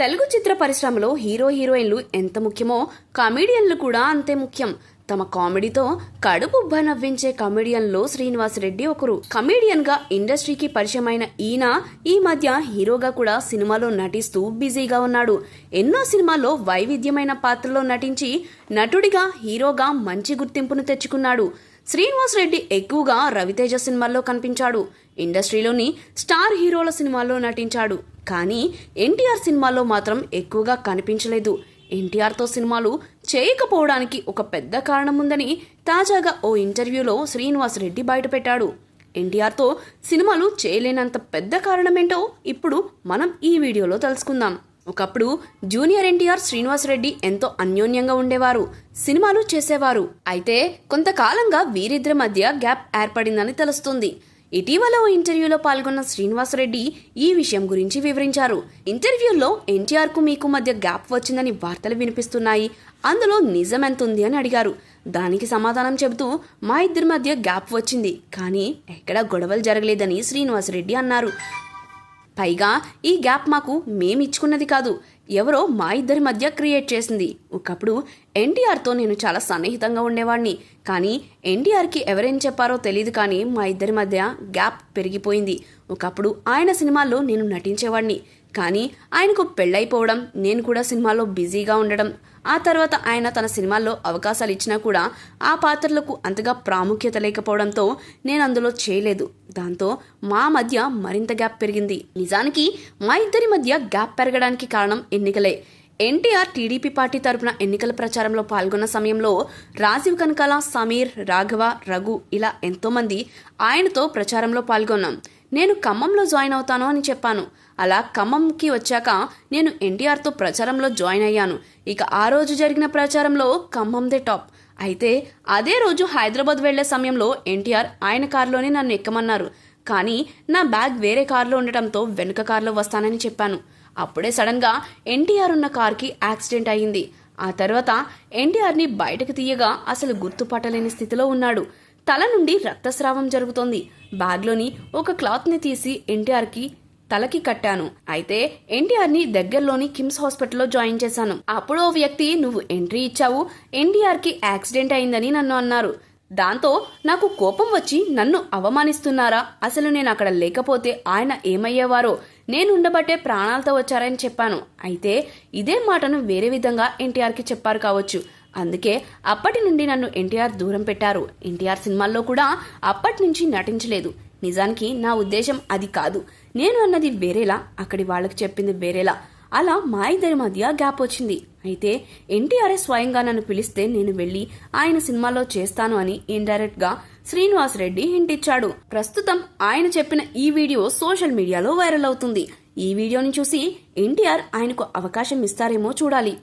తెలుగు చిత్ర పరిశ్రమలో హీరో హీరోయిన్లు ఎంత ముఖ్యమో కామెడియన్లు కూడా అంతే ముఖ్యం. తమ కామెడీతో కడుపుబ్బ నవ్వించే కామెడియన్లో శ్రీనివాస్ రెడ్డి ఒకరు. కమెడియన్ గా ఇండస్ట్రీకి పరిచయమైన ఈయన ఈ మధ్య హీరోగా కూడా సినిమాలో నటిస్తూ బిజీగా ఉన్నాడు. ఎన్నో సినిమాల్లో వైవిధ్యమైన పాత్రలో నటించి నటుడిగా హీరోగా మంచి గుర్తింపును తెచ్చుకున్నాడు. శ్రీనివాస్ రెడ్డి ఎక్కువగా రవితేజ సినిమాల్లో కనిపించాడు. ఇండస్ట్రీలోని స్టార్ హీరోల సినిమాల్లో నటించాడు. కానీ ఎన్టీఆర్ సినిమాల్లో మాత్రం ఎక్కువగా కనిపించలేదు. ఎన్టీఆర్తో సినిమాలు చేయకపోవడానికి ఒక పెద్ద కారణం ఉందని తాజాగా ఓ ఇంటర్వ్యూలో శ్రీనివాస్ రెడ్డి బయటపెట్టాడు. ఎన్టీఆర్తో సినిమాలు చేయలేనంత పెద్ద కారణమేంటో ఇప్పుడు మనం ఈ వీడియోలో తెలుసుకుందాం. ఒకప్పుడు జూనియర్ ఎన్టీఆర్ శ్రీనివాస్ రెడ్డి ఎంతో అన్యోన్యంగా ఉండేవారు, సినిమాలు చేసేవారు. అయితే కొంతకాలంగా వీరిద్దరి మధ్య గ్యాప్ ఏర్పడిందని తెలుస్తుంది. ఇటీవల ఓ ఇంటర్వ్యూలో పాల్గొన్న శ్రీనివాస్ రెడ్డి ఈ విషయం గురించి వివరించారు. ఇంటర్వ్యూలో ఎన్టీఆర్ కు మీకు మధ్య గ్యాప్ వచ్చిందని వార్తలు వినిపిస్తున్నాయి, అందులో నిజం ఎంతుంది అని అడిగారు. దానికి సమాధానం చెబుతూ మా ఇద్దరి మధ్య గ్యాప్ వచ్చింది, కానీ ఎక్కడా గొడవలు జరగలేదని శ్రీనివాస్ రెడ్డి అన్నారు. పైగా ఈ గ్యాప్ మాకు మేమిచ్చుకున్నది కాదు, ఎవరో మా ఇద్దరి మధ్య క్రియేట్ చేసింది. ఒకప్పుడు ఎన్టీఆర్తో నేను చాలా సన్నిహితంగా ఉండేవాడిని, కానీ ఎన్టీఆర్కి ఎవరేం చెప్పారో తెలియదు, కానీ మా ఇద్దరి మధ్య గ్యాప్ పెరిగిపోయింది. ఒకప్పుడు ఆయన సినిమాల్లో నేను నటించేవాడిని, కానీ ఆయనకు పెళ్ళైపోవడం, నేను కూడా సినిమాల్లో బిజీగా ఉండడం, ఆ తర్వాత ఆయన తన సినిమాల్లో అవకాశాలు ఇచ్చినా కూడా ఆ పాత్రలకు అంతగా ప్రాముఖ్యత లేకపోవడంతో నేను అందులో చేయలేదు. దాంతో మా మధ్య మరింత గ్యాప్ పెరిగింది. నిజానికి మా ఇద్దరి మధ్య గ్యాప్ పెరగడానికి కారణం ఎన్నికలే. ఎన్టీఆర్ టీడీపీ పార్టీ తరపున ఎన్నికల ప్రచారంలో పాల్గొన్న సమయంలో రాజీవ్ కనకాల, సమీర్, రాఘవ, రఘు ఇలా ఎంతోమంది ఆయనతో ప్రచారంలో పాల్గొన్నాం. నేను ఖమ్మంలో జాయిన్ అవుతాను అని చెప్పాను. అలా ఖమ్మంకి వచ్చాక నేను ఎన్టీఆర్తో ప్రచారంలో జాయిన్ అయ్యాను. ఇక ఆ రోజు జరిగిన ప్రచారంలో ఖమ్మందే టాప్. అయితే అదే రోజు హైదరాబాద్ వెళ్లే సమయంలో ఎన్టీఆర్ ఆయన కారులోనే నన్ను ఎక్కమన్నారు. కానీ నా బ్యాగ్ వేరే కారులో ఉండటంతో వెనుక కారులో వస్తానని చెప్పాను. అప్పుడే సడన్గా ఎన్టీఆర్ ఉన్న కార్కి యాక్సిడెంట్ అయ్యింది. ఆ తర్వాత ఎన్టీఆర్ని బయటకు తీయగా అసలు గుర్తుపట్టలేని స్థితిలో ఉన్నాడు. తల నుండి రక్తస్రావం జరుగుతోంది. బ్యాగ్లోని ఒక క్లాత్ని తీసి ఎన్టీఆర్కి తలకి కట్టాను. అయితే ఎన్టీఆర్ని దగ్గరలోని కిమ్స్ హాస్పిటల్లో జాయిన్ చేశాను. అప్పుడు ఓ వ్యక్తి నువ్వు ఎంట్రీ ఇచ్చావు, ఎన్టీఆర్కి యాక్సిడెంట్ అయిందని నన్ను అన్నారు. దాంతో నాకు కోపం వచ్చి నన్ను అవమానిస్తున్నారా, అసలు నేను అక్కడ లేకపోతే ఆయన ఏమయ్యేవారో, నేను ఉండబట్టే ప్రాణాలతో వచ్చారని చెప్పాను. అయితే ఇదే మాటను వేరే విధంగా ఎన్టీఆర్కి చెప్పారు కావచ్చు. అందుకే అప్పటి నుండి నన్ను ఎన్టీఆర్ దూరం పెట్టారు. ఎన్టీఆర్ సినిమాల్లో కూడా అప్పటి నుంచి నటించలేదు. నిజానికి నా ఉద్దేశం అది కాదు. నేను అన్నది వేరేలా, అక్కడి వాళ్ళకి చెప్పింది వేరేలా. అలా మా ఇద్దరి మధ్య గ్యాప్ వచ్చింది. అయితే ఎన్టీఆర్ఏ స్వయంగా నన్ను పిలిస్తే నేను వెళ్లి ఆయన సినిమాలో చేస్తాను అని ఇండైరెక్ట్ గా శ్రీనివాస్ రెడ్డి హింట్ ఇచ్చాడు. ప్రస్తుతం ఆయన చెప్పిన ఈ వీడియో సోషల్ మీడియాలో వైరల్ అవుతుంది. ఈ వీడియోని చూసి ఎన్టీఆర్ ఆయనకు అవకాశం ఇస్తారేమో చూడాలి.